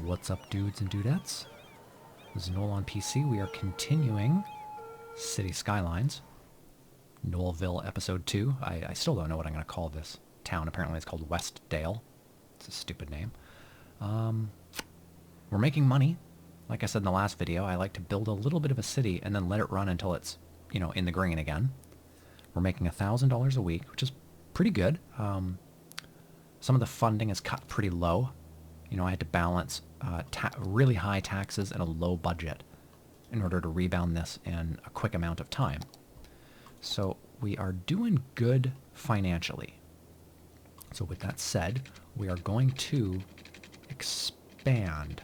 What's up, dudes and dudettes? This is Noel on PC. We are continuing City Skylines. Noelville Episode 2. I still don't know what I'm going to call this town. Apparently it's called Westdale. It's a stupid name. We're making money. Like I said in the last video, I like to build a little bit of a city and then let it run until it's, in the green again. We're making $1,000 a week, which is pretty good. Some of the funding is cut pretty low. I had to balance really high taxes and a low budget in order to rebound this in a quick amount of time. So we are doing good financially. So with that said, we are going to expand.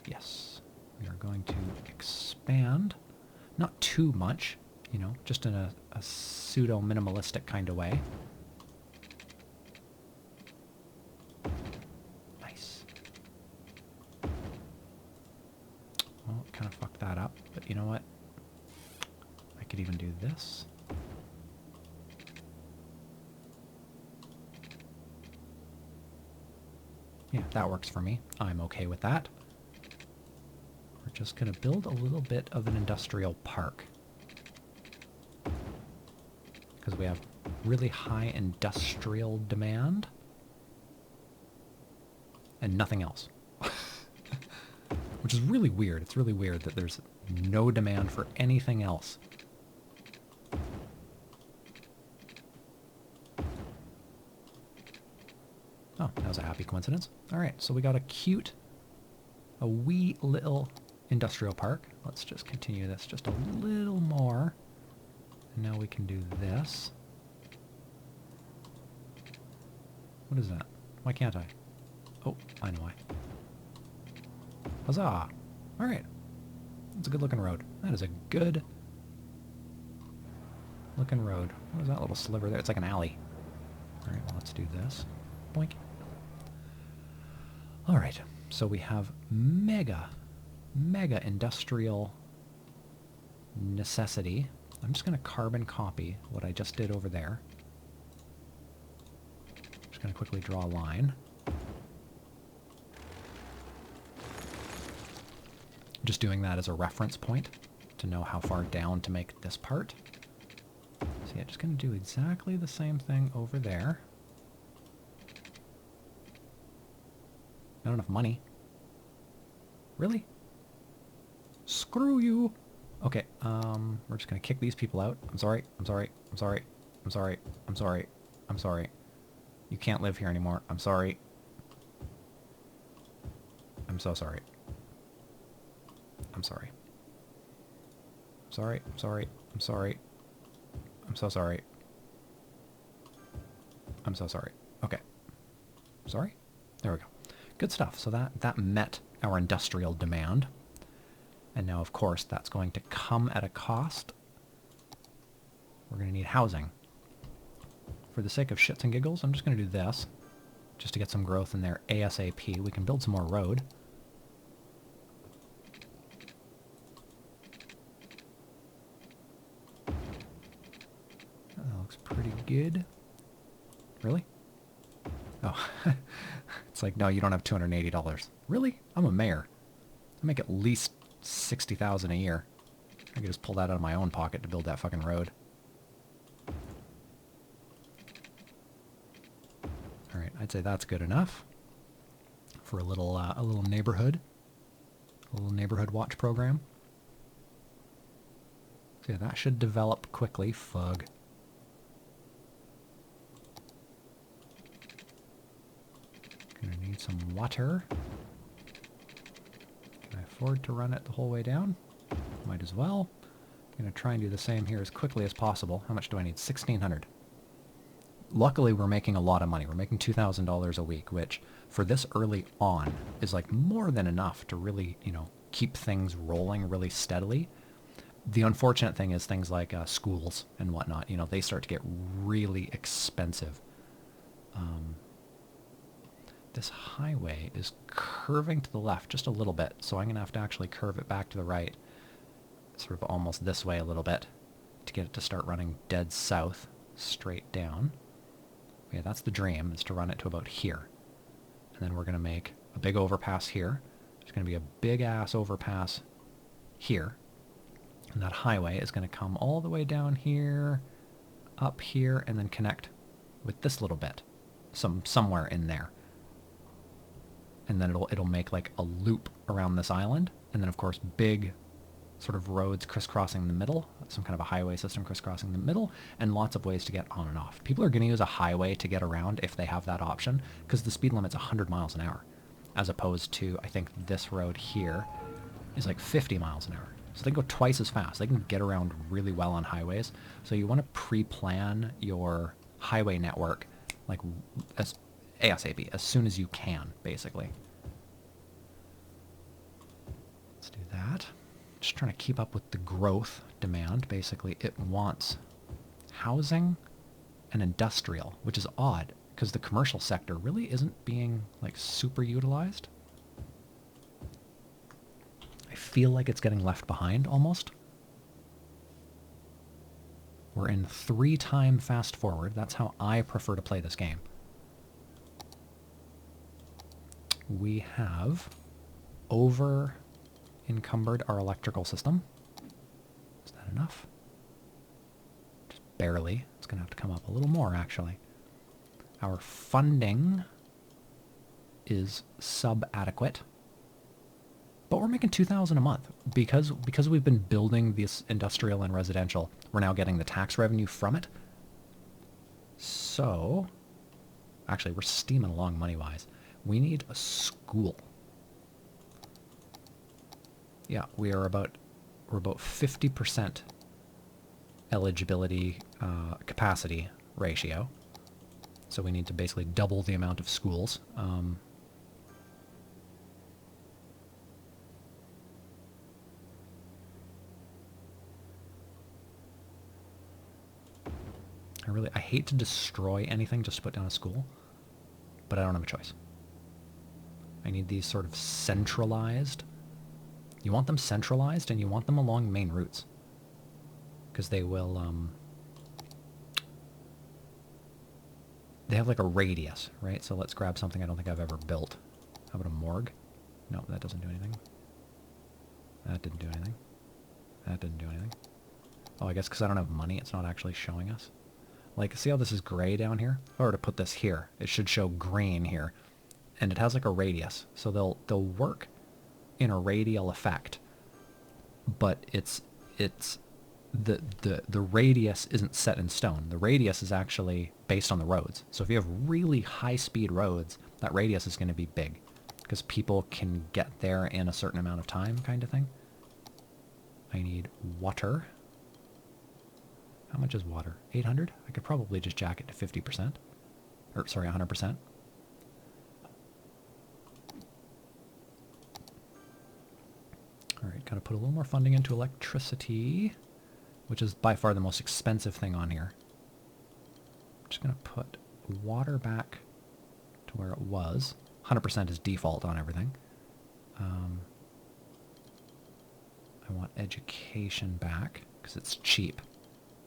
Yes, we are going to expand. Not too much, just in a pseudo-minimalistic kind of way. Nice. Well, kind of fucked that up, but you know what? I could even do this. Yeah, that works for me. I'm okay with that. We're just going to build a little bit of an industrial park. Because we have really high industrial demand. And nothing else. Which is really weird. It's really weird that there's no demand for anything else. Oh, that was a happy coincidence. Alright, so we got a wee little industrial park. Let's just continue this just a little more. And now we can do this. What is that? Why can't I? Oh, I know why. Huzzah! Alright. That's a good looking road. That is a good looking road. What is that little sliver there? It's like an alley. Alright, well let's do this. Boink. Alright, so we have mega industrial necessity. I'm just going to carbon copy what I just did over there. Just going to quickly draw a line. Just doing that as a reference point to know how far down to make this part. So yeah, just going to do exactly the same thing over there. Not enough money. Really? Screw you! Okay, we're just gonna kick these people out. I'm sorry, I'm sorry, I'm sorry, I'm sorry, I'm sorry, I'm sorry. You can't live here anymore. I'm sorry. I'm so sorry. I'm sorry. I'm sorry, I'm sorry, I'm sorry. I'm so sorry. I'm so sorry. Okay. Sorry? There we go. Good stuff. So that met our industrial demand. And now, of course, that's going to come at a cost. We're going to need housing. For the sake of shits and giggles, I'm just going to do this. Just to get some growth in there ASAP. We can build some more road. That looks pretty good. Really? Oh. It's like, no, you don't have $280. Really? I'm a mayor. I make at least $60,000 a year. I could just pull that out of my own pocket to build that fucking road. Alright, I'd say that's good enough for a little neighborhood. A little neighborhood watch program. So yeah, that should develop quickly. Fug. Gonna need some water. Can I afford to run it the whole way down? Might as well. I'm going to try and do the same here as quickly as possible. How much do I need? $1,600. Luckily, we're making a lot of money. We're making $2,000 a week, which for this early on is like more than enough to really, keep things rolling really steadily. The unfortunate thing is things like schools and whatnot, they start to get really expensive. This highway is curving to the left just a little bit, so I'm going to have to actually curve it back to the right, sort of almost this way a little bit, to get it to start running dead south. straight down. Yeah, that's the dream, is to run it to about here. And then we're going to make a big overpass here. There's going to be a big-ass overpass here. And that highway is going to come all the way down here, up here, and then connect with this little bit. Somewhere in there. And then it'll make like a loop around this island. And then, of course, big sort of roads crisscrossing the middle, some kind of a highway system crisscrossing the middle, and lots of ways to get on and off. People are going to use a highway to get around if they have that option, because the speed limit's 100 miles an hour, as opposed to, I think this road here is like 50 miles an hour. So they can go twice as fast. They can get around really well on highways. So you want to pre-plan your highway network like as ASAP, as soon as you can, basically. Let's do that. Just trying to keep up with the growth demand. Basically, it wants housing and industrial, which is odd because the commercial sector really isn't being like super utilized. I feel like it's getting left behind almost. We're in 3-time fast forward. That's how I prefer to play this game. We have over encumbered our electrical system. Is that enough? Just barely. It's going to have to come up a little more, actually. Our funding is sub-adequate. But we're making $2,000 a month. Because we've been building this industrial and residential, we're now getting the tax revenue from it. So, actually, we're steaming along money-wise. We need a school. Yeah, we're about 50% eligibility capacity ratio. So we need to basically double the amount of schools. I hate to destroy anything just to put down a school, but I don't have a choice. I need these sort of centralized. You want them centralized, and you want them along main routes. Because they will, they have like a radius, right? So let's grab something I don't think I've ever built. How about a morgue? No, that doesn't do anything. That didn't do anything. That didn't do anything. Oh, I guess because I don't have money, it's not actually showing us. Like, see how this is gray down here? If I were to put this here, it should show green here. And it has like a radius. So they'll work in a radial effect. But the radius isn't set in stone. The radius is actually based on the roads. So if you have really high-speed roads, that radius is going to be big. Because people can get there in a certain amount of time, kind of thing. I need water. How much is water? 800? I could probably just jack it to 50%. Or, sorry, 100%. Alright, gotta put a little more funding into electricity, which is by far the most expensive thing on here. I'm just gonna put water back to where it was. 100% is default on everything. I want education back, because it's cheap.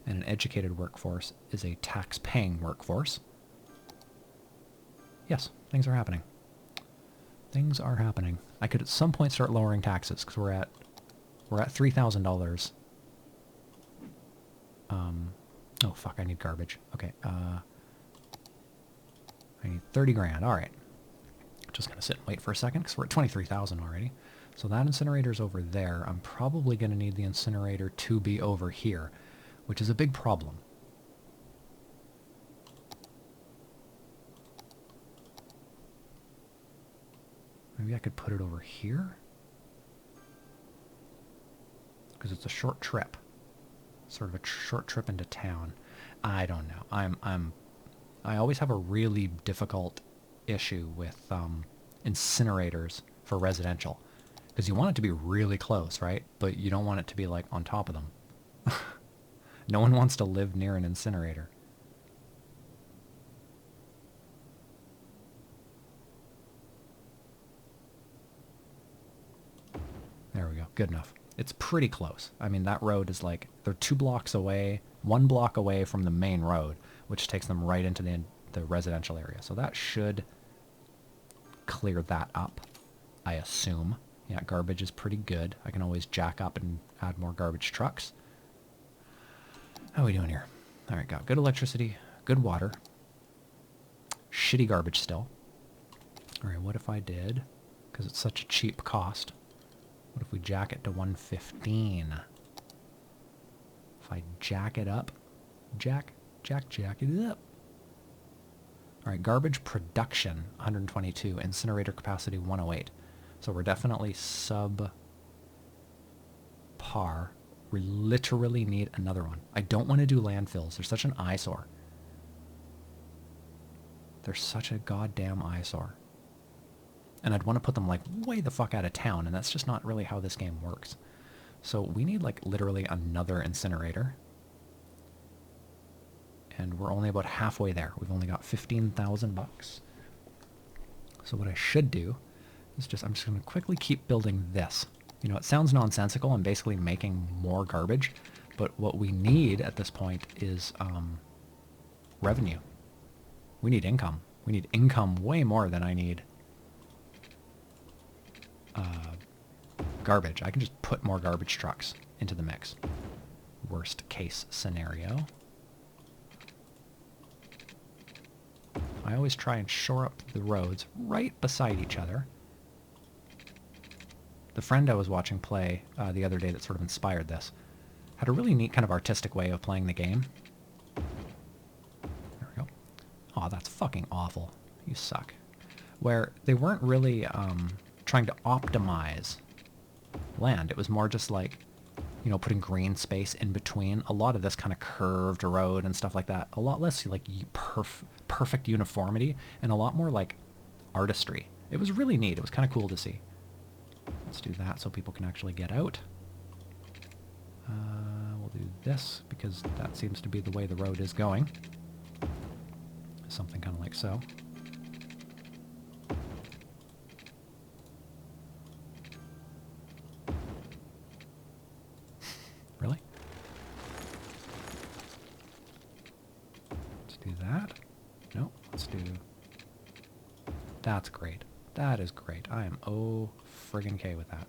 And an educated workforce is a tax-paying workforce. Yes, things are happening. Things are happening. I could at some point start lowering taxes because we're at $3,000. Oh fuck! I need garbage. Okay. I need 30 grand. All right. Just gonna sit and wait for a second because we're at 23,000 already. So that incinerator's over there. I'm probably gonna need the incinerator to be over here, which is a big problem. Maybe I could put it over here? Because it's a short trip. Sort of a short trip into town. I don't know. I always have a really difficult issue with incinerators for residential. Because you want it to be really close, right? But you don't want it to be like on top of them. No one wants to live near an incinerator. There we go. Good enough. It's pretty close. I mean, that road is like, they're 2 blocks away. 1 block away from the main road, which takes them right into the residential area. So that should clear that up, I assume. Yeah, garbage is pretty good. I can always jack up and add more garbage trucks. How are we doing here? All right, got good electricity, good water. Shitty garbage still. All right, what if I did, because it's such a cheap cost, what if we jack it to 115? If I jack it up, jack it up. All right, garbage production, 122. Incinerator capacity, 108. So we're definitely sub par. We literally need another one. I don't want to do landfills. They're such an eyesore. They're such a goddamn eyesore. And I'd want to put them like way the fuck out of town, and that's just not really how this game works. So we need like literally another incinerator. And we're only about halfway there. We've only got 15,000 bucks. So what I should do is I'm just going to quickly keep building this. You know, it sounds nonsensical. I'm basically making more garbage, but what we need at this point is revenue. We need income. We need income way more than I need garbage. I can just put more garbage trucks into the mix. Worst case scenario. I always try and shore up the roads right beside each other. The friend I was watching play the other day that sort of inspired this had a really neat kind of artistic way of playing the game. There we go. Oh, that's fucking awful. You suck. Where they weren't really trying to optimize land. It was more just like, you know, putting green space in between. A lot of this kind of curved road and stuff like that. A lot less like perfect uniformity and a lot more like artistry. It was really neat. It was kind of cool to see. Let's do that so people can actually get out. We'll do this because that seems to be the way the road is going. Something kind of like so. Really? Let's do that. No, let's do... That's great. That is great. I am friggin' K with that.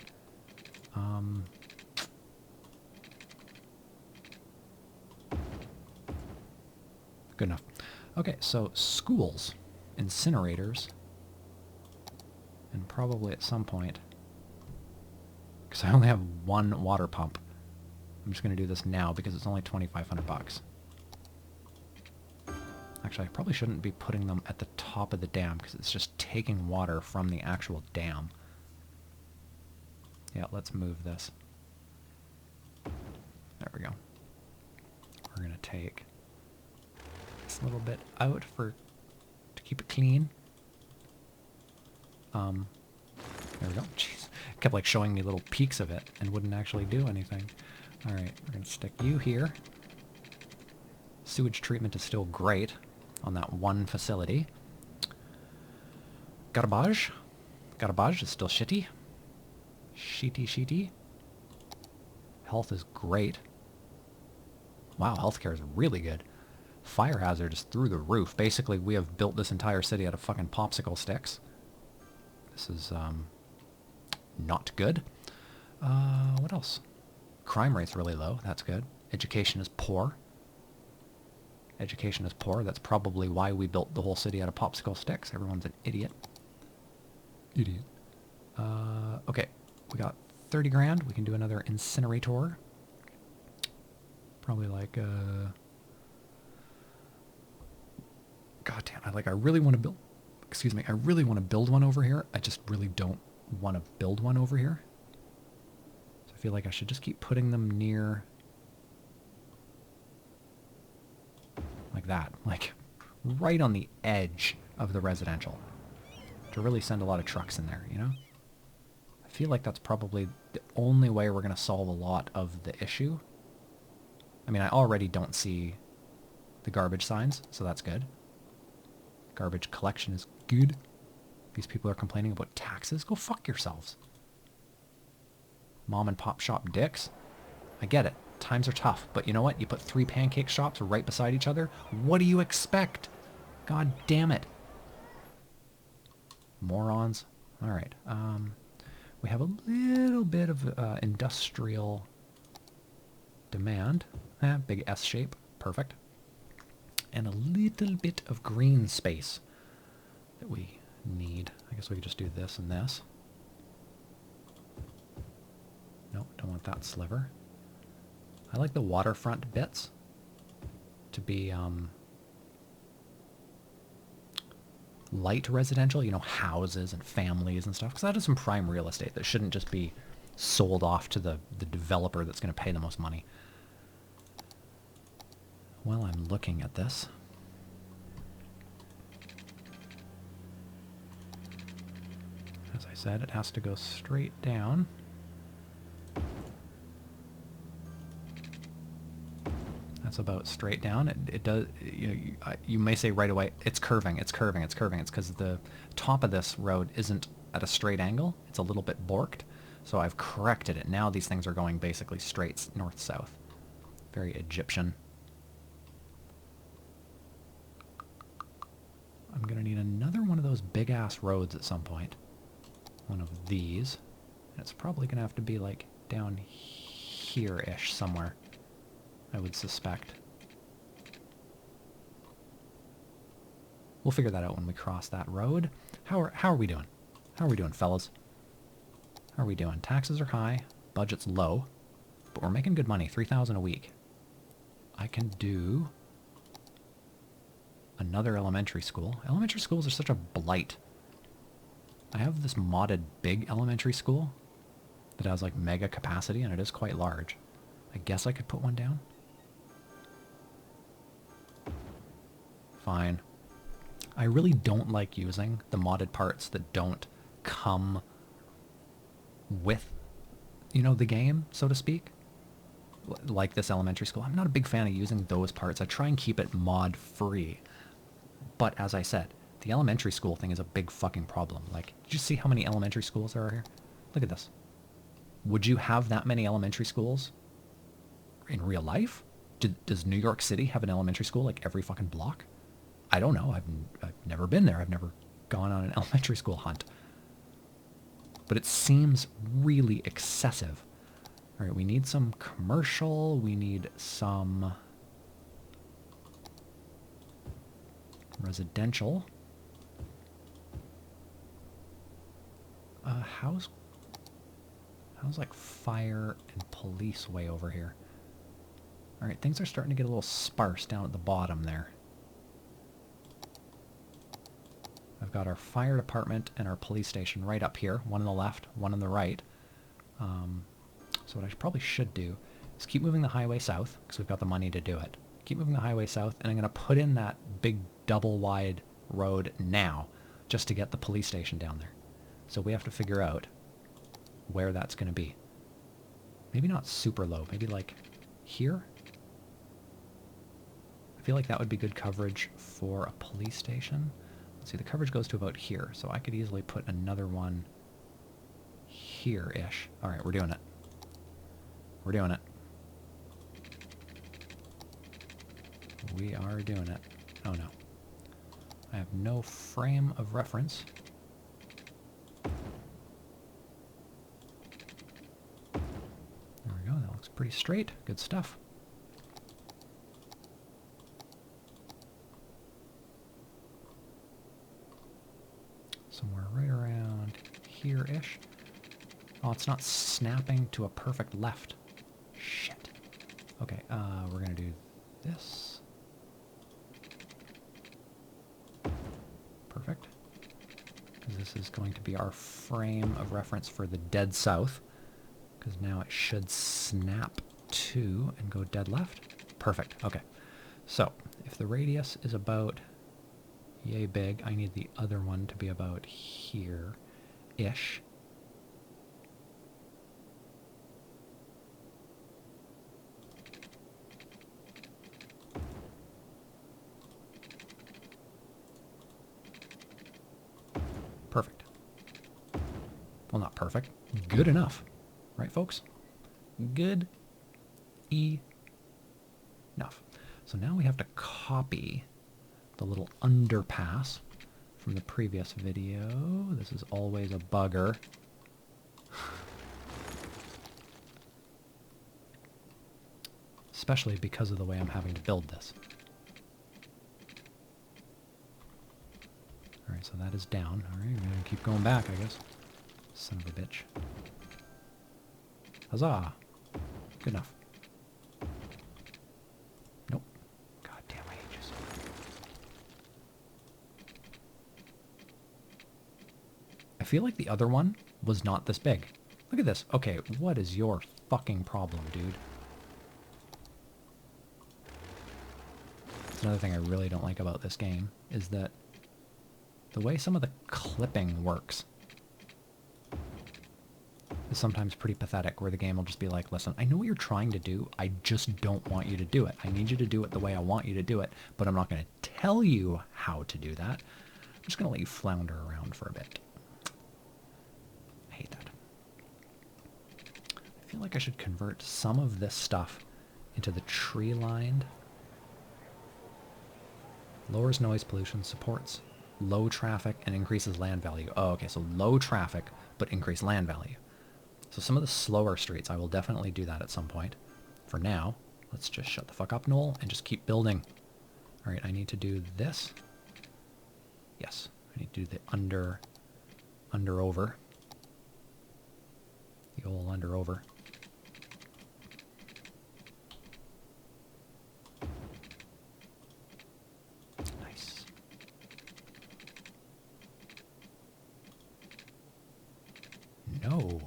Good enough. Okay, so schools, incinerators, and probably at some point, because I only have one water pump, I'm just going to do this now because it's only 2,500 bucks. Actually, I probably shouldn't be putting them at the top of the dam because it's just taking water from the actual dam. Yeah, let's move this. There we go. We're going to take this little bit out to keep it clean. There we go. Jeez. It kept like showing me little peaks of it and wouldn't actually do anything. Alright, we're going to stick you here. Sewage treatment is still great on that one facility. Garbage. Garbage is still shitty. Shitty. Health is great. Wow, healthcare is really good. Fire hazard is through the roof. Basically, we have built this entire city out of fucking popsicle sticks. This is, not good. What else? Crime rate's really low. That's good. Education is poor. Education is poor. That's probably why we built the whole city out of popsicle sticks. Everyone's an idiot. Idiot. Okay. We got 30 grand. We can do another incinerator. Probably like, God damn, I really want to build... Excuse me. I really want to build one over here. I just really don't want to build one over here. So I feel like I should just keep putting them near... like that. Like, right on the edge of the residential. To really send a lot of trucks in there, you know? I feel like that's probably the only way we're going to solve a lot of the issue. I mean, I already don't see the garbage signs, so that's good. Garbage collection is good. These people are complaining about taxes. Go fuck yourselves. Mom and pop shop dicks. I get it. Times are tough, but you know what? You put 3 pancake shops right beside each other. What do you expect? God damn it. Morons. All right. We have a little bit of industrial demand. Big S shape. Perfect. And a little bit of green space that we need. I guess we could just do this and this. Nope, don't want that sliver. I like the waterfront bits to be light residential, you know, houses and families and stuff, because that is some prime real estate that shouldn't just be sold off to the developer that's going to pay the most money. While I'm looking at this, as I said, it has to go straight down. That's about straight down. It does. You may say right away, it's curving. It's curving. It's curving. It's because the top of this road isn't at a straight angle. It's a little bit borked. So I've corrected it. Now these things are going basically straight north-south. Very Egyptian. I'm going to need another one of those big-ass roads at some point. One of these. And it's probably going to have to be like down here-ish somewhere, I would suspect. We'll figure that out when we cross that road. How are we doing? How are we doing, fellas? How are we doing? Taxes are high, budget's low, but we're making good money, 3,000 a week. I can do another elementary school. Elementary schools are such a blight. I have this modded big elementary school that has like mega capacity, and it is quite large. I guess I could put one down. Fine. I really don't like using the modded parts that don't come with, you know, the game, so to speak. Like this elementary school. I'm not a big fan of using those parts. I try and keep it mod free. But as I said, the elementary school thing is a big fucking problem. Like, did you see how many elementary schools there are here? Look at this. Would you have that many elementary schools in real life? Does New York City have an elementary school like every fucking block? I don't know. I've never been there. I've never gone on an elementary school hunt. But it seems really excessive. All right, we need some commercial. We need some residential. How's like fire and police way over here? All right, things are starting to get a little sparse down at the bottom there. I've got our fire department and our police station right up here. One on the left, one on the right. So what I probably should do is keep moving the highway south, because we've got the money to do it. Keep moving the highway south, and I'm going to put in that big double-wide road now, just to get the police station down there. So we have to figure out where that's going to be. Maybe not super low, maybe like here? I feel like that would be good coverage for a police station. Let's see, the coverage goes to about here, so I could easily put another one here-ish. All right, we're doing it. We're doing it. We are doing it. Oh no. I have no frame of reference. There we go, that looks pretty straight. Good stuff. Somewhere right around here-ish. Oh, it's not snapping to a perfect left. Shit. Okay, we're gonna do this. Perfect. Because this is going to be our frame of reference for the dead south. Because now it should snap to and go dead left. Perfect. Okay. So, if the radius is about yay big, I need the other one to be about here-ish. Perfect. Well, not perfect. Good enough. Right, folks? Good Enough. So now we have to copy the little underpass from the previous video. This is always a bugger. Especially because of the way I'm having to build this. Alright, so that is down. Alright, we're gonna keep going back, I guess. Son of a bitch. Huzzah! Good enough. Nope. God damn, I hate you so much. I feel like the other one was not this big. Look at this. Okay, what is your fucking problem, dude? That's another thing I really don't like about this game, is that the way some of the clipping works is sometimes pretty pathetic, where the game will just be like, listen, I know what you're trying to do, I just don't want you to do it. I need you to do it the way I want you to do it, but I'm not going to tell you how to do that. I'm just going to let you flounder around for a bit. I hate that. I feel like I should convert some of this stuff into the tree-lined. Lowers noise pollution, supports low traffic, and increases land value. Oh, okay, so low traffic, but increased land value. So some of the slower streets, I will definitely do that at some point. For now, let's just shut the fuck up, Noel, and just keep building. All right, I need to do this. Yes, I need to do the under over. The old under over. Nice. No.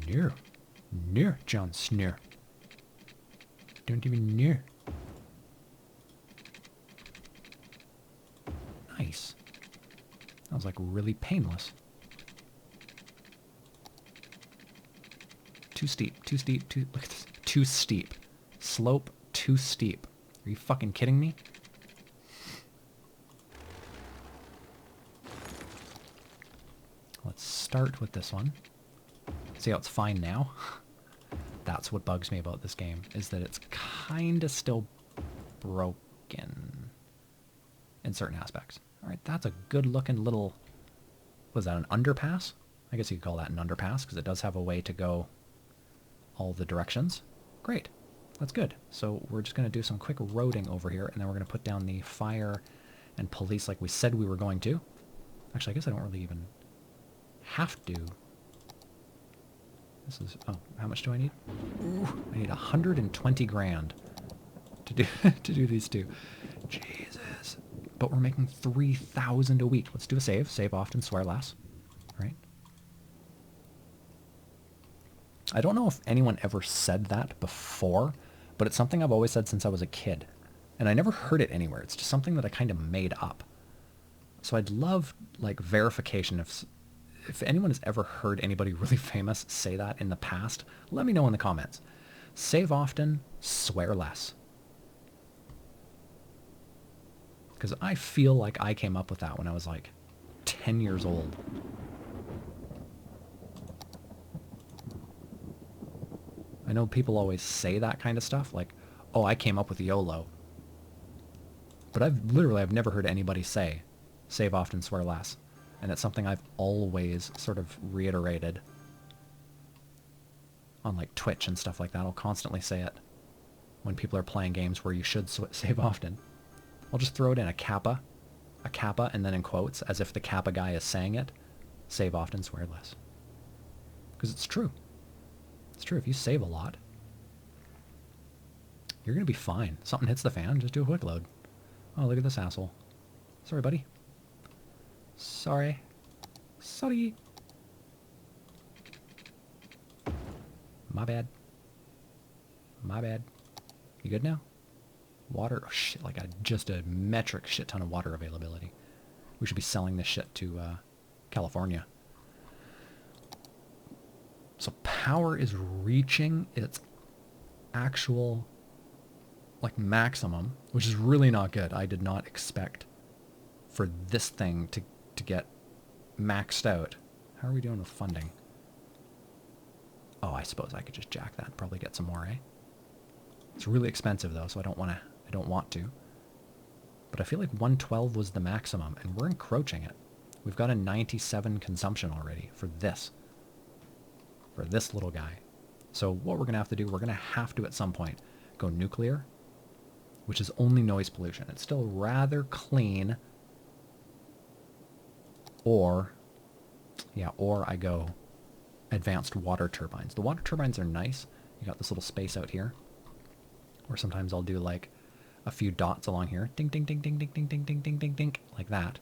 Near. Near, John Sneer. Don't even near. Nice. That was like really painless. Too steep, too steep, too... Look at this. Too steep. Slope, too steep. Are you fucking kidding me? Let's start with this one. See how it's fine now? That's what bugs me about this game, is that it's kind of still broken in certain aspects. Alright, that's a good-looking little... Was that an underpass? I guess you could call that an underpass, because it does have a way to go all the directions. Great. That's good. So we're just going to do some quick roading over here, and then we're going to put down the fire and police like we said we were going to. Actually, I guess I don't really even have to. This is... Oh, how much do I need? Ooh, I need 120 grand to do to do these two. Jesus. But we're making 3,000 a week. Let's do a save. Save often, swear less. Right? I don't know if anyone ever said that before, but it's something I've always said since I was a kid. And I never heard it anywhere. It's just something that I kind of made up. So I'd love, like, verification if anyone has ever heard anybody really famous say that in the past, let me know in the comments. Save often, swear less. Because I feel like I came up with that when I was like 10 years old. I know people always say that kind of stuff, like, oh, I came up with YOLO. But I've never heard anybody say, save often, swear less. And it's something I've always sort of reiterated on like Twitch and stuff like that. I'll constantly say it when people are playing games where you should save often. I'll just throw it in a kappa, and then in quotes, as if the kappa guy is saying it, save often, swear less. Because it's true. It's true. If you save a lot, you're going to be fine. Something hits the fan, just do a quick load. Oh, look at this asshole. Sorry, buddy. Sorry. Sorry. My bad. My bad. You good now? Water? Oh, shit, like just a metric shit ton of water availability. We should be selling this shit to California. So power is reaching its actual, like, maximum, which is really not good. I did not expect for this thing to get maxed out. How are we doing with funding? Oh, I suppose I could just jack that and probably get some more, eh? It's really expensive though, so I don't want to. But I feel like 112 was the maximum, and we're encroaching it. We've got a 97 consumption already for this. For this little guy. So what we're going to have to do, we're going to have to at some point go nuclear, which is only noise pollution. It's still rather clean. Or, yeah, or I go advanced water turbines. The water turbines are nice. You got this little space out here. Or sometimes I'll do like a few dots along here. Ding, ding, ding, ding, ding, ding, ding, ding, ding, ding, ding, like that.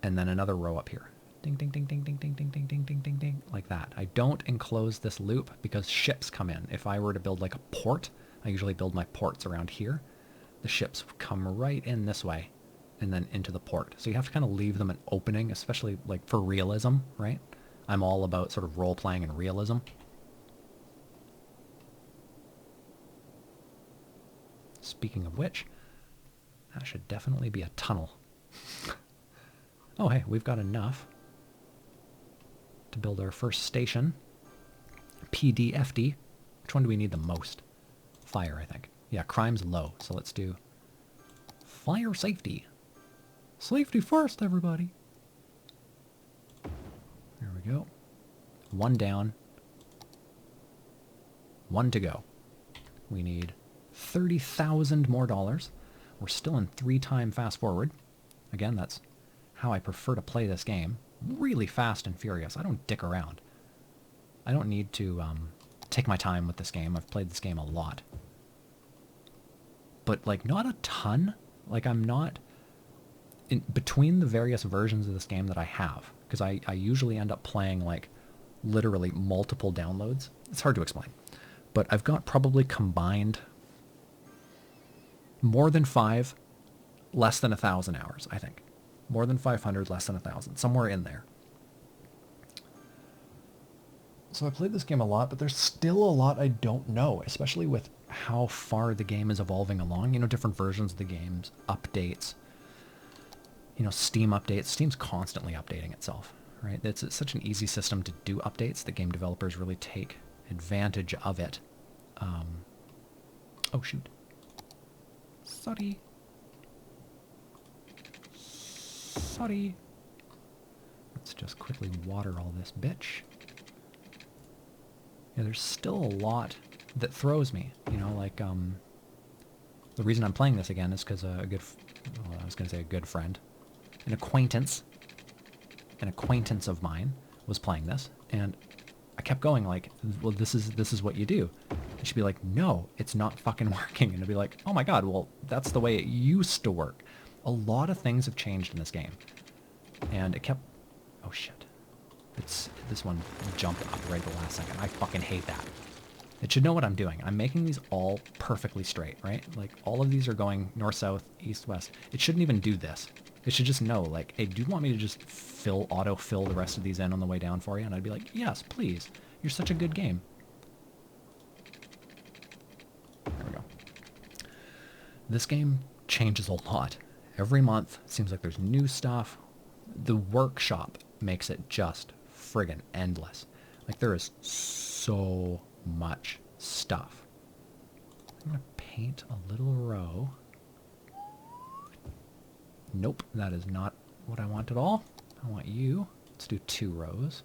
And then another row up here. Ding, ding, ding, ding, ding, ding, ding, ding, ding, ding, ding, ding, like that. I don't enclose this loop because ships come in. If I were to build like a port, I usually build my ports around here. The ships come right in this way and then into the port. So you have to kind of leave them an opening, especially like for realism, right? I'm all about sort of role-playing and realism. Speaking of which, that should definitely be a tunnel. Oh, hey, we've got enough to build our first station. PDFD. Which one do we need the most? Fire, I think. Yeah, crime's low, so let's do fire safety. Safety first, everybody. There we go. One down. One to go. We need 30,000 more dollars. We're still in 3-time fast forward. Again, that's how I prefer to play this game. Really fast and furious. I don't dick around. I don't need to take my time with this game. I've played this game a lot. But, like, not a ton. Like, I'm not... in between the various versions of this game that I have, because I usually end up playing, like, literally multiple downloads. It's hard to explain. But I've got probably combined more than 5, less than 1,000 hours, I think. More than 500, less than 1,000. Somewhere in there. So I played this game a lot, but there's still a lot I don't know, especially with how far the game is evolving along. You know, different versions of the games, updates, you know, Steam updates. Steam's constantly updating itself, right? It's such an easy system to do updates that game developers really take advantage of it. Oh, shoot. Sorry. Sorry. Let's just quickly water all this bitch. Yeah, there's still a lot that throws me. You know, like, the reason I'm playing this again is because I was going to say a good friend. An acquaintance of mine was playing this, and I kept going like, well, this is what you do. And she'd be like, no, it's not fucking working. And I'd be like, oh my god, well, that's the way it used to work. A lot of things have changed in this game. And it kept... Oh, shit. This one jumped up right the last second. I fucking hate that. It should know what I'm doing. I'm making these all perfectly straight, right? Like, all of these are going north-south, east-west. It shouldn't even do this. It should just know, like, hey, do you want me to just auto-fill the rest of these in on the way down for you? And I'd be like, yes, please. You're such a good game. There we go. This game changes a lot. Every month, it seems like there's new stuff. The workshop makes it just friggin' endless. Like, there is so much stuff. I'm gonna paint a little row. Nope, that is not what I want at all. I want you. Let's do 2 rows.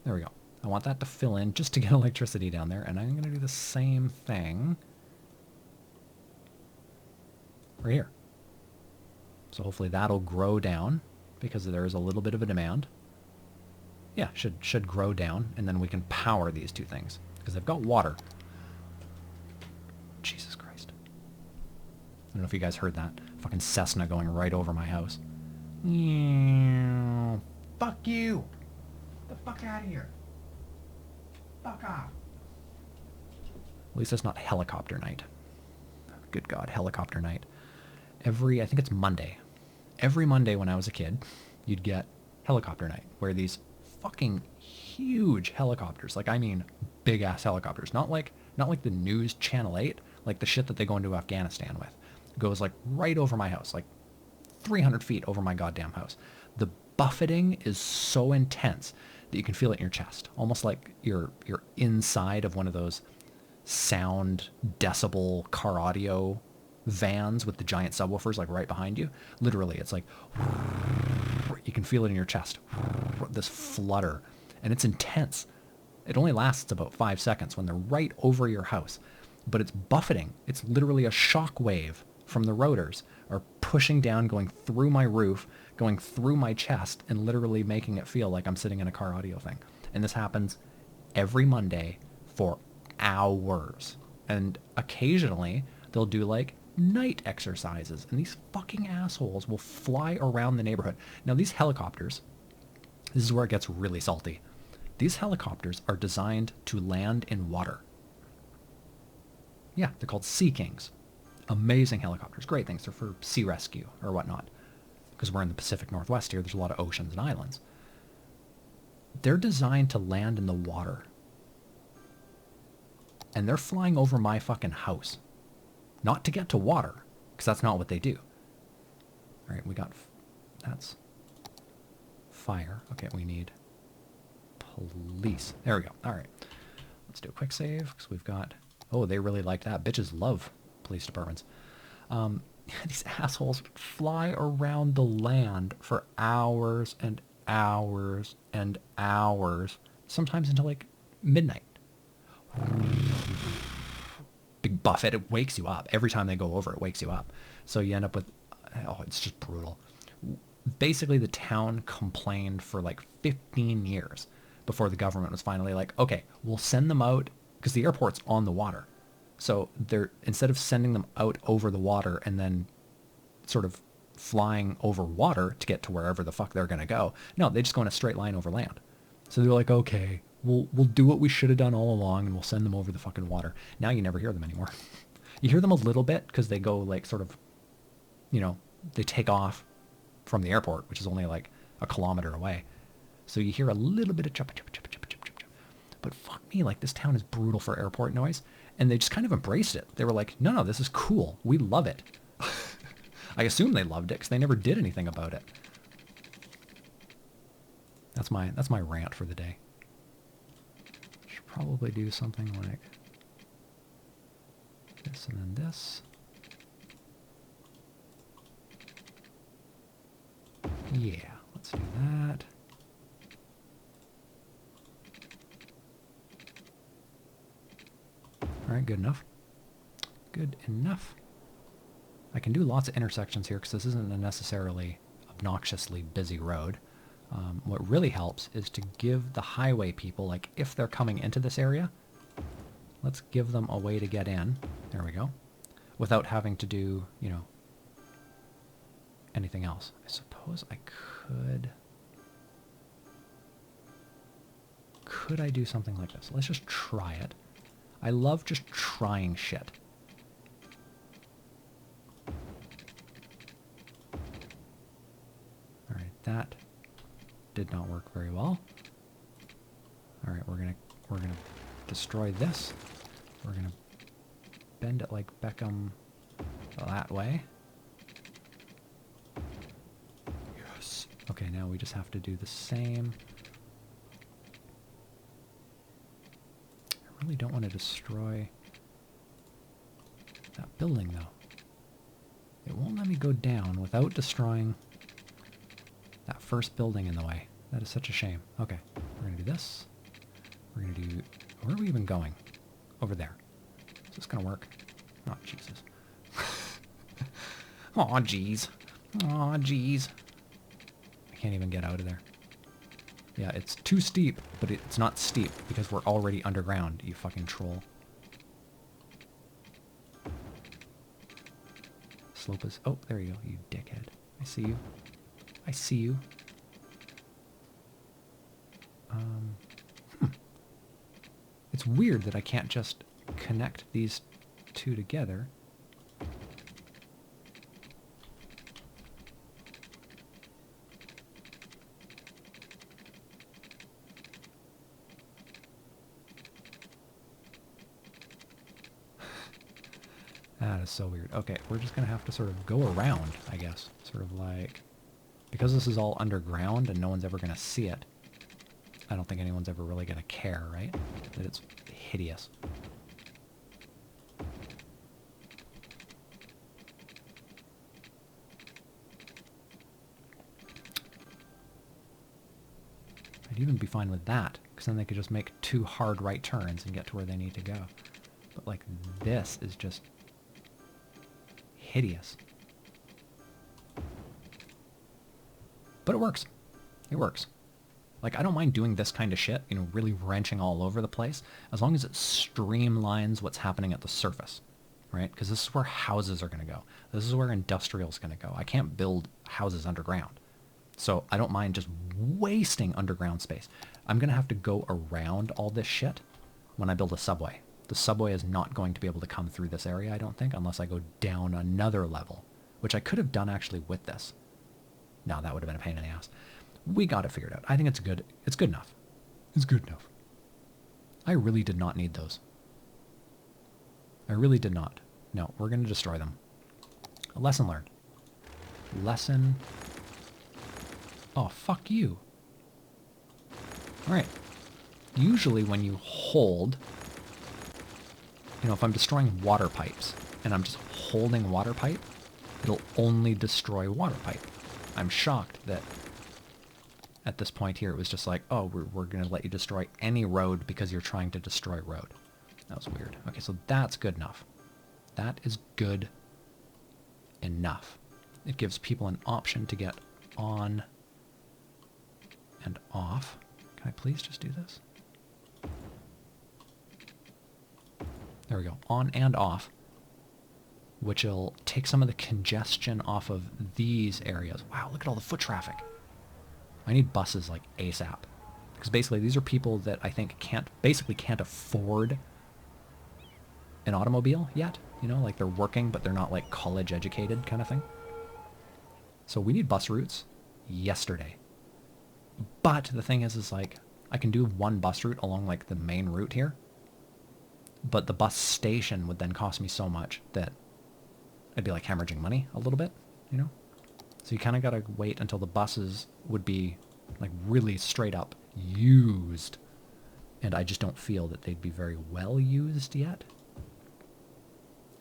There we go. I want that to fill in just to get electricity down there, and I'm gonna do the same thing right here. So hopefully that'll grow down because there is a little bit of a demand. Yeah, should grow down, and then we can power these 2 things because they've got water. Jesus Christ. I don't know if you guys heard that. Fucking Cessna going right over my house. Fuck you! Get the fuck out of here. Fuck off. At least it's not helicopter night. Good God, helicopter night. I think it's Monday. Every Monday when I was a kid, you'd get helicopter night, where these fucking huge helicopters, like I mean big ass helicopters, not like the news channel 8, like the shit that they go into Afghanistan with, goes like right over my house, like 300 feet over my goddamn house. The buffeting is so intense that you can feel it in your chest, almost like you're inside of one of those sound decibel car audio vans with the giant subwoofers like right behind you. Literally, it's like you can feel it in your chest, this flutter, and it's intense. It only lasts about 5 seconds when they're right over your house, but it's buffeting. It's literally a shock wave from the rotors are pushing down, going through my roof, going through my chest, and literally making it feel like I'm sitting in a car audio thing. And this happens every Monday for hours. And occasionally they'll do like night exercises, and these fucking assholes will fly around the neighborhood. Now these helicopters, this is where it gets really salty. These helicopters are designed to land in water. Yeah, they're called Sea Kings. Amazing helicopters, great things. They're for sea rescue or whatnot. Because we're in the Pacific Northwest here, there's a lot of oceans and islands. They're designed to land in the water. And they're flying over my fucking house. Not to get to water, because that's not what they do. All right, we got, that's fire. Okay, we need police. There we go. All right, let's do a quick save, because we've got, oh, they really like that. Bitches love police departments. These assholes fly around the land for hours and hours and hours, sometimes until like midnight. Big buffet. It wakes you up. Every time they go over, it wakes you up. So you end up with, oh, it's just brutal. Basically, the town complained for like 15 years before the government was finally like, okay, we'll send them out, because the airport's on the water. So they're, instead of sending them out over the water and then sort of flying over water to get to wherever the fuck they're going to go, no, they just go in a straight line over land. So they're like, okay, we'll do what we should have done all along, and we'll send them over the fucking water. Now you never hear them anymore. You hear them a little bit because they go like sort of, you know, they take off from the airport, which is only like a kilometer away. So you hear a little bit of chop, chop, chop, chop, chop, chop. But fuck me, like this town is brutal for airport noise. And they just kind of embraced it. They were like, no, this is cool. We love it. I assume they loved it because they never did anything about it. That's my rant for the day. Should probably do something like this and then this. Yeah, let's do that. All right, good enough. Good enough. I can do lots of intersections here because this isn't a necessarily obnoxiously busy road. What really helps is to give the highway people, like if they're coming into this area, let's give them a way to get in. There we go. Without having to do, you know, anything else. I suppose I could... Could I do something like this? Let's just try it. I love just trying shit. Alright, that did not work very well. Alright, we're gonna destroy this. We're gonna bend it like Beckham that way. Yes. Okay, now we just have to do the same. I really don't want to destroy that building, though. It won't let me go down without destroying that first building in the way. That is such a shame. Okay, we're going to do this. We're going to do... Where are we even going? Over there. Is this going to work? Oh, Jesus. Aw, jeez. Aw, jeez. I can't even get out of there. Yeah, it's too steep, but it's not steep because we're already underground, you fucking troll. Slope is... Oh, there you go, you dickhead. I see you. I see you. It's weird that I can't just connect these two together. That is so weird. Okay, we're just going to have to sort of go around, I guess. Sort of like... Because this is all underground and no one's ever going to see it, I don't think anyone's ever really going to care, right? That it's hideous. I'd even be fine with that, because then they could just make 2 hard right turns and get to where they need to go. But like, this is just hideous. But it works. It works. Like, I don't mind doing this kind of shit, you know, really wrenching all over the place, as long as it streamlines what's happening at the surface, right? Because this is where houses are going to go. This is where industrial is going to go. I can't build houses underground. So I don't mind just wasting underground space. I'm going to have to go around all this shit when I build a subway. The subway is not going to be able to come through this area, I don't think, unless I go down another level, which I could have done actually with this. No, that would have been a pain in the ass. We got it figured out. I think it's good. It's good enough. It's good enough. I really did not need those. I really did not. No, we're going to destroy them. A lesson learned. Lesson... Oh, fuck you. Alright. Usually when you hold... You know, if I'm destroying water pipes, and I'm just holding water pipe, it'll only destroy water pipe. I'm shocked that at this point here it was just like, oh, we're going to let you destroy any road because you're trying to destroy road. That was weird. Okay, so that's good enough. That is good enough. It gives people an option to get on and off. Can I please just do this? There we go. On and off. Which will take some of the congestion off of these areas. Wow, look at all the foot traffic. I need buses like ASAP. Because basically these are people that I think can't afford an automobile yet. You know, like they're working, but they're not like college educated kind of thing. So we need bus routes yesterday. But the thing is like, I can do one bus route along like the main route here. But the bus station would then cost me so much that I'd be like hemorrhaging money a little bit, you know? So you kind of got to wait until the buses would be like really straight up used. And I just don't feel that they'd be very well used yet.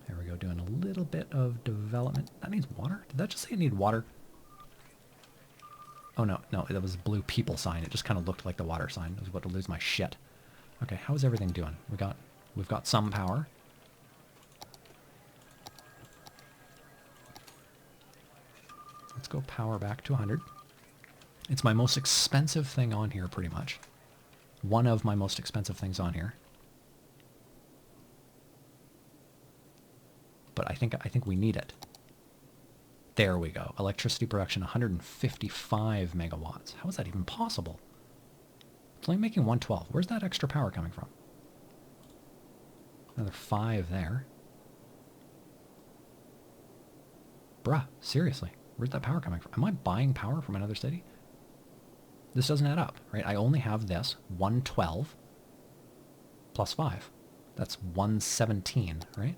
There we go, doing a little bit of development. That needs water? Did that just say it needed water? Oh no, that was a blue people sign. It just kind of looked like the water sign. I was about to lose my shit. Okay, how's everything doing? We've got some power. Let's go power back to 100. It's my most expensive thing on here, pretty much. One of my most expensive things on here. But I think we need it. There we go. Electricity production, 155 megawatts. How is that even possible? It's only making 112. Where's that extra power coming from? Another 5 there. Bruh, seriously. Where's that power coming from? Am I buying power from another city? This doesn't add up, right? I only have this, 112 plus 5. That's 117, right?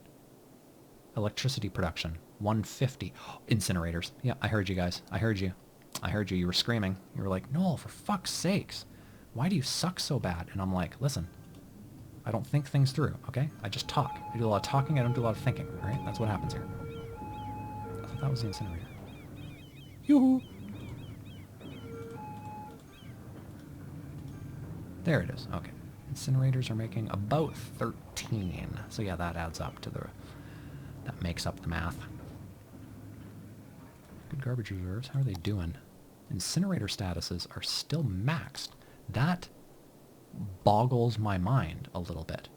Electricity production, 150. Incinerators. Yeah, I heard you guys. I heard you. You were screaming. You were like, Noel, for fuck's sakes. Why do you suck so bad? And I'm like, listen, I don't think things through, okay? I just talk. I do a lot of talking, I don't do a lot of thinking, all right? That's what happens here. I thought that was the incinerator. Yoo-hoo! There it is. Okay. Incinerators are making about 13. So yeah, that adds up to the... That makes up the math. Good garbage reserves. How are they doing? Incinerator statuses are still maxed. That boggles my mind a little bit.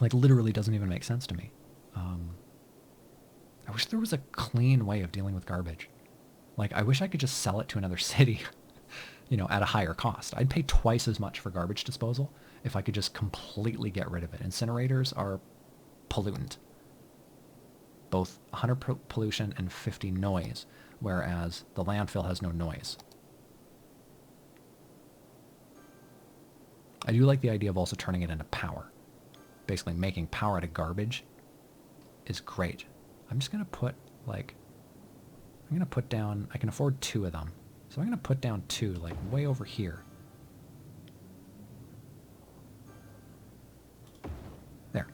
Like, literally doesn't even make sense to me. I wish there was a clean way of dealing with garbage. Like, I wish I could just sell it to another city, you know, at a higher cost. I'd pay twice as much for garbage disposal if I could just completely get rid of it. Incinerators are pollutant. Both 100 pollution and 50 noise, whereas the landfill has no noise. I do like the idea of also turning it into power. Basically making power out of garbage is great. I'm just going to put, like, I'm going to put down, I can afford 2 of them. So I'm going to put down 2, like way over here. There.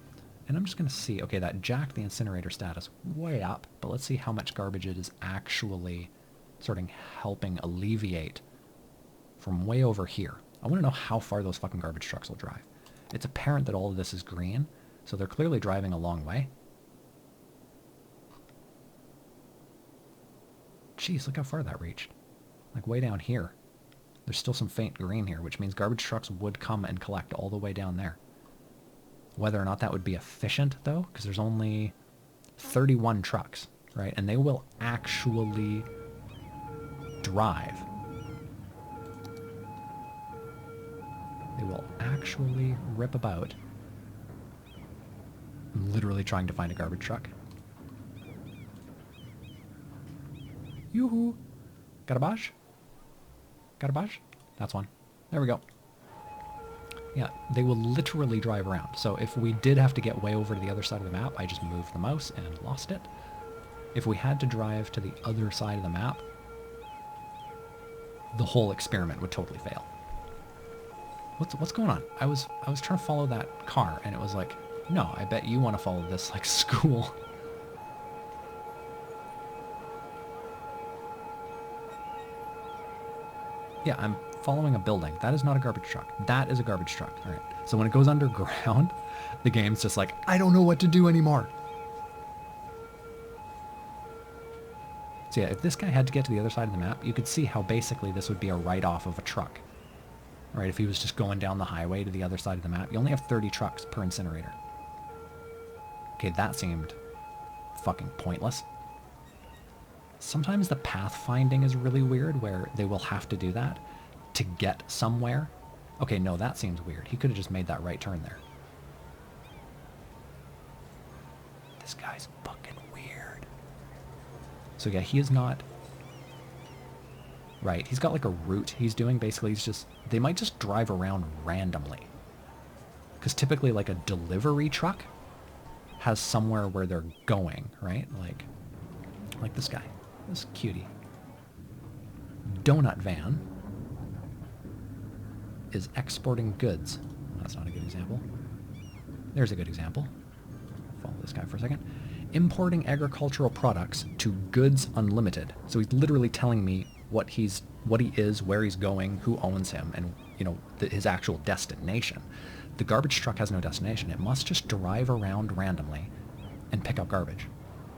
And I'm just going to see, okay, that jacked the incinerator status way up, but let's see how much garbage it is actually sort of helping alleviate from way over here. I want to know how far those fucking garbage trucks will drive. It's apparent that all of this is green, so they're clearly driving a long way. Jeez, look how far that reached. Like way down here. There's still some faint green here, which means garbage trucks would come and collect all the way down there. Whether or not that would be efficient, though, because there's only 31 trucks, right? And they will actually drive. They will actually rip about. I'm literally trying to find a garbage truck. Yoo-hoo! Garbage? Garbage? That's one. There we go. Yeah, they will literally drive around. So if we did have to get way over to the other side of the map, I just moved the mouse and lost it. If we had to drive to the other side of the map, the whole experiment would totally fail. What's going on? I was trying to follow that car, and it was like, no, I bet you want to follow this like school. Yeah, I'm following a building. That is not a garbage truck. That is a garbage truck. All right. So when it goes underground, the game's just like, I don't know what to do anymore. So yeah, if this guy had to get to the other side of the map, you could see how basically this would be a write-off of a truck. Right, if he was just going down the highway to the other side of the map, you only have 30 trucks per incinerator. Okay, that seemed fucking pointless. Sometimes the pathfinding is really weird, where they will have to do that to get somewhere. Okay, no, that seems weird. He could have just made that right turn there. This guy's fucking weird. So yeah, he is not... Right, he's got like a route he's doing. Basically, he's just... They might just drive around randomly. Because typically, like, a delivery truck has somewhere where they're going, right? Like this guy. This cutie. Donut van is exporting goods. That's not a good example. There's a good example. Follow this guy for a second. Importing agricultural products to Goods Unlimited. So he's literally telling me what he is, where he's going, who owns him, and his actual destination. The garbage truck has no destination. It must just drive around randomly and pick up garbage.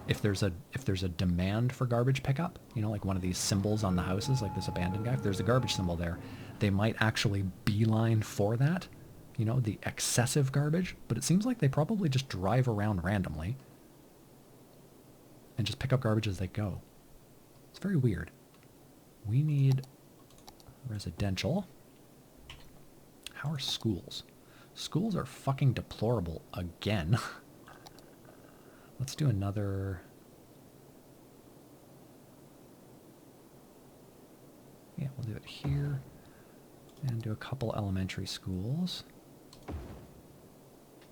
If there's a demand for garbage pickup, like one of these symbols on the houses, like this abandoned guy, if there's a garbage symbol there, they might actually beeline for that, the excessive garbage. But it seems like they probably just drive around randomly and just pick up garbage as they go. It's very weird. We need residential. How are schools? Schools are fucking deplorable again. Let's do another... Yeah, we'll do it here. And do a couple elementary schools.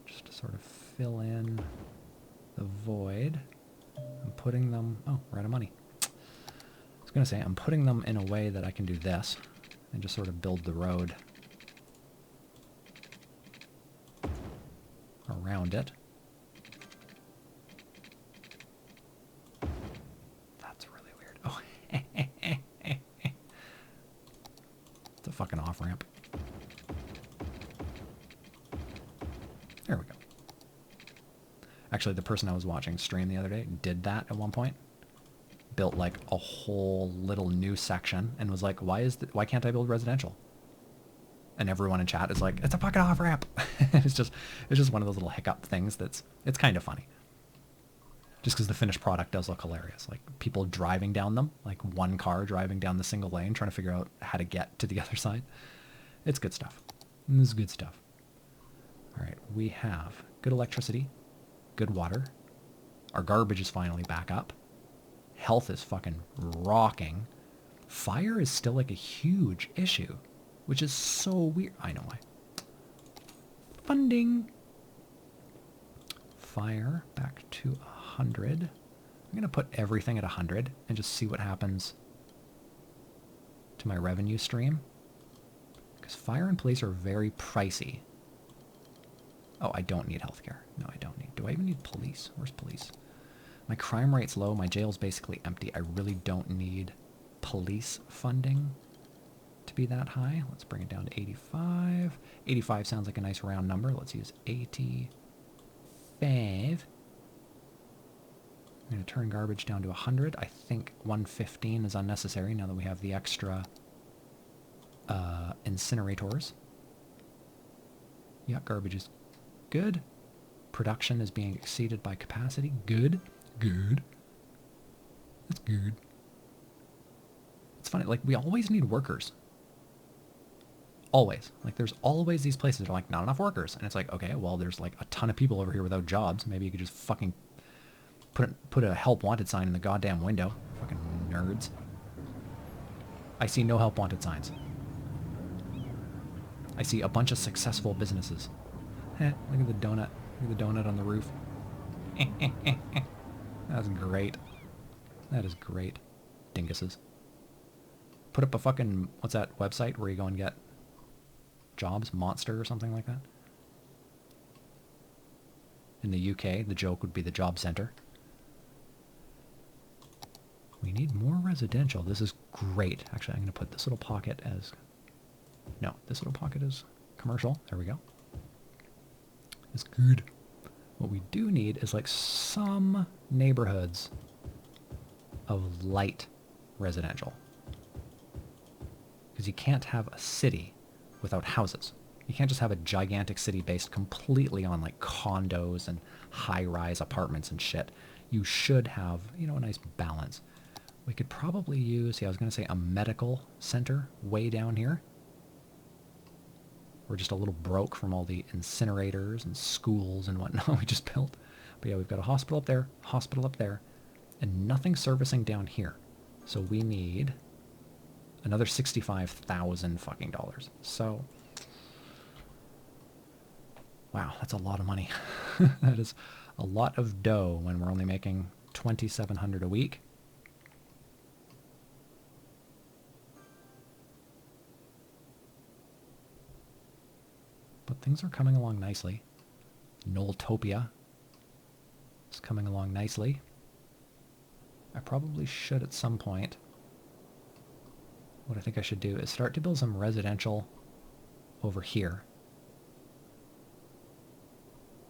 Just to sort of fill in the void. I'm putting them... Oh, we're out of money. I was going to say, I'm putting them in a way that I can do this. And just sort of build the road around it. That's really weird. Oh, it's a fucking off-ramp. There we go. Actually, the person I was watching stream the other day did that at one point. Built like a whole little new section and was like, why can't I build residential? And everyone in chat is like, it's a fucking off-ramp. it's just one of those little hiccup things it's kind of funny. Just because the finished product does look hilarious. Like people driving down them, like one car driving down the single lane, trying to figure out how to get to the other side. It's good stuff. This is good stuff. All right, we have good electricity, good water. Our garbage is finally back up. Health is fucking rocking. Fire is still like a huge issue, which is so weird. I know why. Funding. Fire back to 100. I'm going to put everything at 100 and just see what happens to my revenue stream. Because fire and police are very pricey. Oh, I don't need healthcare. No, I don't need. Do I even need police? Where's police? My crime rate's low. My jail's basically empty. I really don't need police funding to be that high. Let's bring it down to 85. 85 sounds like a nice round number. Let's use 85. I'm going to turn garbage down to 100. I think 115 is unnecessary now that we have the extra incinerators. Yeah, garbage is good. Production is being exceeded by capacity. Good. Good. That's good. It's funny, like, we always need workers. Always. Like, there's always these places that are like, not enough workers. And it's like, okay, well, there's like a ton of people over here without jobs. Maybe you could just fucking put a help wanted sign in the goddamn window. Fucking nerds. I see no help wanted signs. I see a bunch of successful businesses. Look at the donut. Look at the donut on the roof. That's great. That is great. Dinguses. Put up a fucking, what's that website where you go and get jobs? Monster or something like that? In the UK, the joke would be the job center. We need more residential. This is great. Actually, I'm going to put this little pocket as... No, this little pocket is commercial. There we go. It's good. What we do need is like some neighborhoods of light residential. Because you can't have a city without houses. You can't just have a gigantic city based completely on like condos and high-rise apartments and shit. You should have, you know, a nice balance. We could probably use, yeah, I was going to say a medical center way down here. We're just a little broke from all the incinerators and schools and whatnot we just built. But yeah, we've got a hospital up there, and nothing servicing down here. So we need another 65,000 fucking dollars. So, wow, that's a lot of money. That is a lot of dough when we're only making $2,700 a week. But things are coming along nicely. Noeltopia is coming along nicely. I probably should at some point. What I think I should do is start to build some residential over here.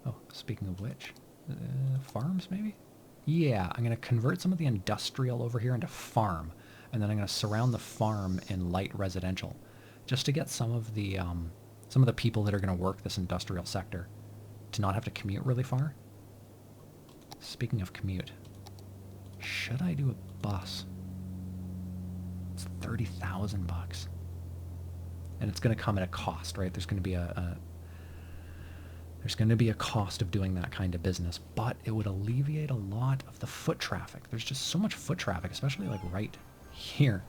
Oh, speaking of which, farms maybe? Yeah, I'm going to convert some of the industrial over here into farm, and then I'm going to surround the farm in light residential, just to get some of the people that are going to work this industrial sector to not have to commute really far. Speaking of commute, should I do a bus? It's 30,000 bucks. And it's going to come at a cost, right? There's going to be a cost of doing that kind of business, but it would alleviate a lot of the foot traffic. There's just so much foot traffic, especially like right here.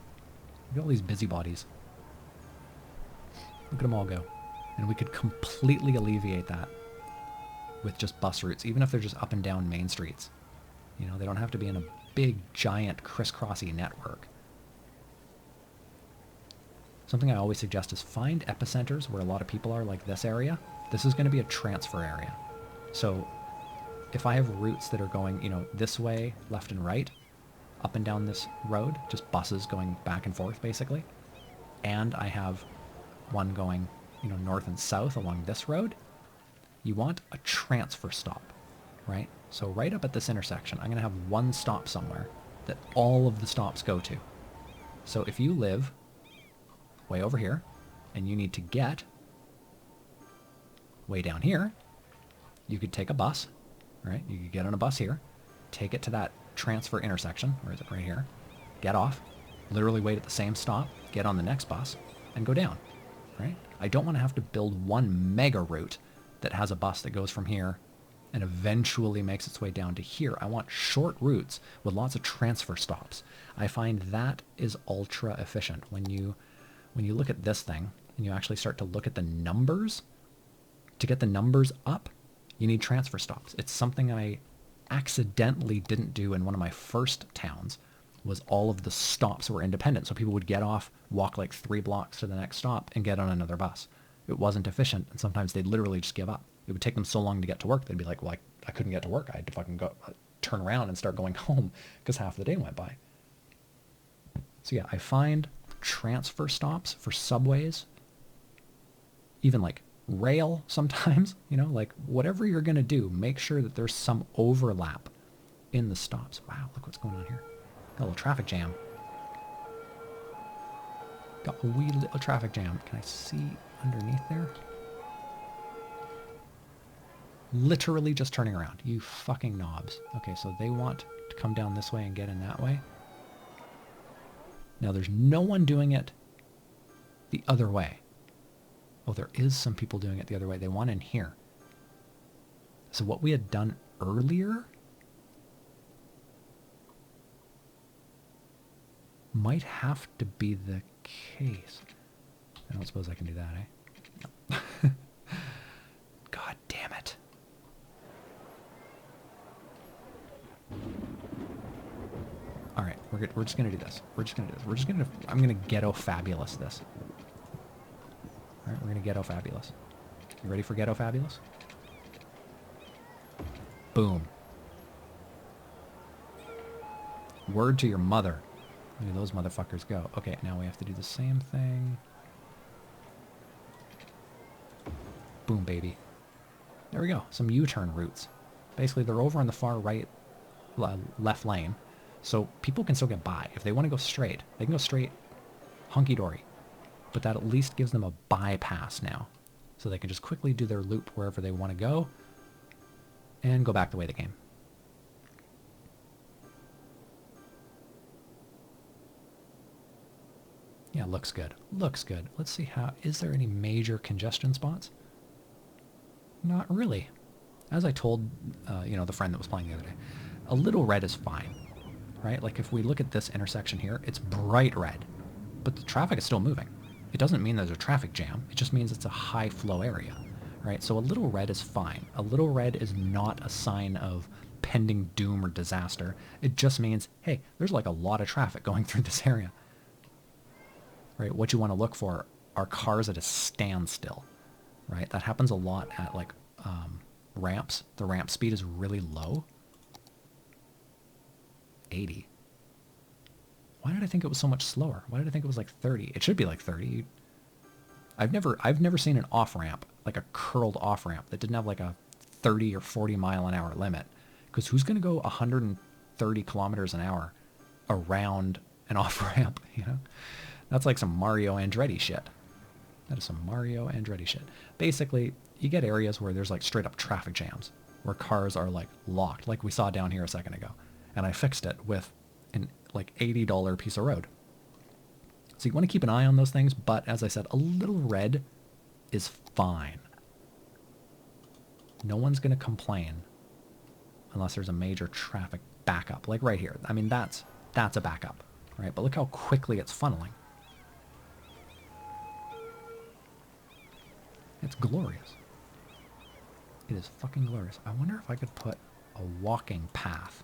Look at all these busybodies. Look at them all go. And we could completely alleviate that with just bus routes, even if they're just up and down main streets. You know, they don't have to be in a big, giant, crisscrossy network. Something I always suggest is find epicenters where a lot of people are, like this area. This is going to be a transfer area. So if I have routes that are going, you know, this way, left and right, up and down this road, just buses going back and forth, basically, and I have one going, you know, north and south along this road, you want a transfer stop, right? So right up at this intersection, I'm going to have one stop somewhere that all of the stops go to. So if you live way over here and you need to get way down here, you could take a bus, right? You could get on a bus here, take it to that transfer intersection, where is it, right here, get off, literally wait at the same stop, get on the next bus, and go down, right? I don't want to have to build one mega route that has a bus that goes from here and eventually makes its way down to here. I want short routes with lots of transfer stops. I find that is ultra efficient. When you look at this thing and you actually start to look at the numbers, to get the numbers up, you need transfer stops. It's something I accidentally didn't do in one of my first towns was all of the stops were independent. So people would get off, walk like 3 blocks to the next stop, and get on another bus. It wasn't efficient, and sometimes they'd literally just give up. It would take them so long to get to work, they'd be like, well, I couldn't get to work. I had to fucking go turn around and start going home because half the day went by. So yeah, I find transfer stops for subways, even like rail sometimes, you know, like whatever you're going to do, make sure that there's some overlap in the stops. Wow, look what's going on here. Got a little traffic jam. Got a wee little traffic jam. Can I see underneath there? Literally just turning around. You fucking knobs. Okay, so they want to come down this way and get in that way. Now there's no one doing it the other way. Oh, there is some people doing it the other way. They want in here. So what we had done earlier might have to be the case. I don't suppose I can do that, eh? No. God damn it. All right, we're just gonna do this. I'm gonna ghetto fabulous this. All right, we're gonna ghetto fabulous. You ready for ghetto fabulous? Boom. Word to your mother. Look at those motherfuckers go. Okay, now we have to do the same thing. Boom, baby. There we go. Some U-turn routes. Basically, they're over on the far right, left lane. So people can still get by. If they want to go straight, they can go straight hunky-dory. But that at least gives them a bypass now. So they can just quickly do their loop wherever they want to go and go back the way they came. Yeah, looks good. Looks good. Let's see how... Is there any major congestion spots? Not really. As I told, you know, the friend that was playing the other day, a little red is fine, right? Like if we look at this intersection here, it's bright red, but the traffic is still moving. It doesn't mean there's a traffic jam. It just means it's a high flow area, right? So a little red is fine. A little red is not a sign of pending doom or disaster. It just means, hey, there's like a lot of traffic going through this area, right? What you want to look for are cars at a standstill, right? That happens a lot at like ramps. The ramp speed is really low. 80. Why did I think it was so much slower? Why did I think it was like 30? It should be like 30. I've never seen an off-ramp, like a curled off-ramp that didn't have like a 30 or 40 mile an hour limit. Because who's going to go 130 kilometers an hour around an off-ramp, you know? That's like some Mario Andretti shit. That is some Mario Andretti shit. Basically, you get areas where there's like straight up traffic jams, where cars are like locked, like we saw down here a second ago. And I fixed it with an like $80 piece of road. So you want to keep an eye on those things, but as I said, a little red is fine. No one's going to complain unless there's a major traffic backup, like right here. I mean, that's a backup, right? But look how quickly it's funneling. It's glorious. It is fucking glorious. I wonder if I could put a walking path.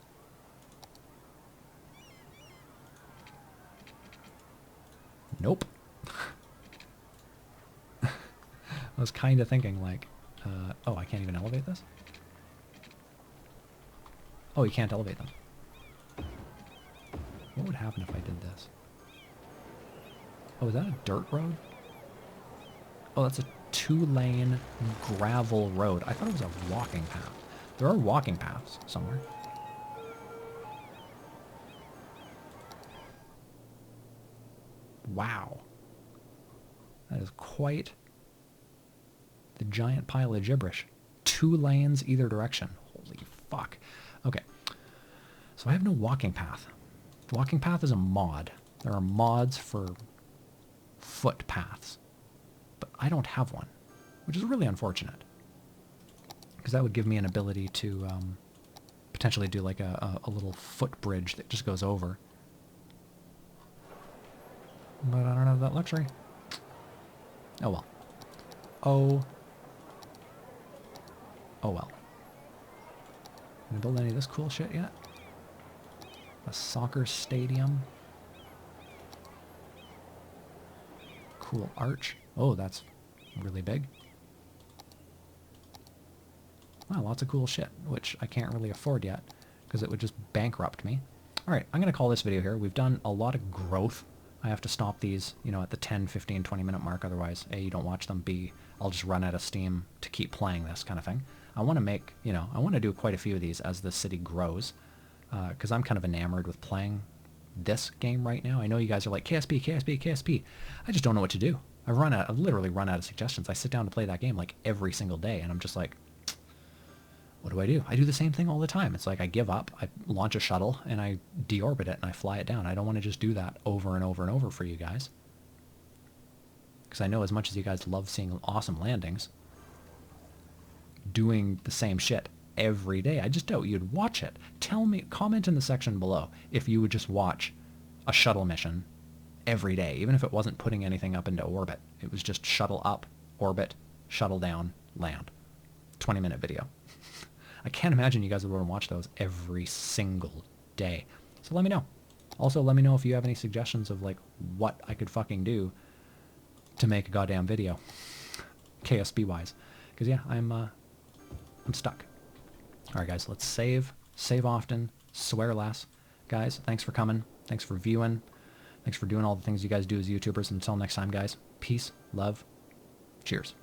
Nope. I was kind of thinking like, oh, I can't even elevate this? Oh, you can't elevate them. What would happen if I did this? Oh, is that a dirt road? Oh, that's a 2-lane gravel road. I thought it was a walking path. There are walking paths somewhere. Wow. That is quite the giant pile of gibberish. 2 lanes either direction. Holy fuck. Okay. So I have no walking path. Walking path is a mod. There are mods for footpaths. But I don't have one, which is really unfortunate. Because that would give me an ability to potentially do like a little footbridge that just goes over. But I don't have that luxury. Oh well. Oh well. Gonna build any of this cool shit yet? A soccer stadium. Cool arch. Oh, that's really big. Wow, lots of cool shit, which I can't really afford yet because it would just bankrupt me. All right, I'm going to call this video here. We've done a lot of growth. I have to stop these, you know, at the 10, 15, 20-minute mark. Otherwise, A, you don't watch them. B, I'll just run out of steam to keep playing this kind of thing. I want to make, you know, I want to do quite a few of these as the city grows because I'm kind of enamored with playing this game right now. I know you guys are like, KSP, KSP, KSP. I just don't know what to do. I've literally run out of suggestions. I sit down to play that game like every single day, and I'm just like, what do? I do the same thing all the time. It's like I give up, I launch a shuttle, and I deorbit it, and I fly it down. I don't want to just do that over and over and over for you guys. Because I know as much as you guys love seeing awesome landings, doing the same shit every day, I just doubt you'd watch it. Tell me, comment in the section below if you would just watch a shuttle mission every day, even if it wasn't putting anything up into orbit. It was just shuttle up, orbit, shuttle down, land. 20-minute video. I can't imagine you guys would want to watch those every single day. So let me know. Also, let me know if you have any suggestions of like what I could fucking do to make a goddamn video, KSP wise. Because yeah, I'm stuck. All right, guys, let's save often, swear less. Guys, thanks for coming. Thanks for viewing. Thanks for doing all the things you guys do as YouTubers. Until next time, guys. Peace, love, cheers.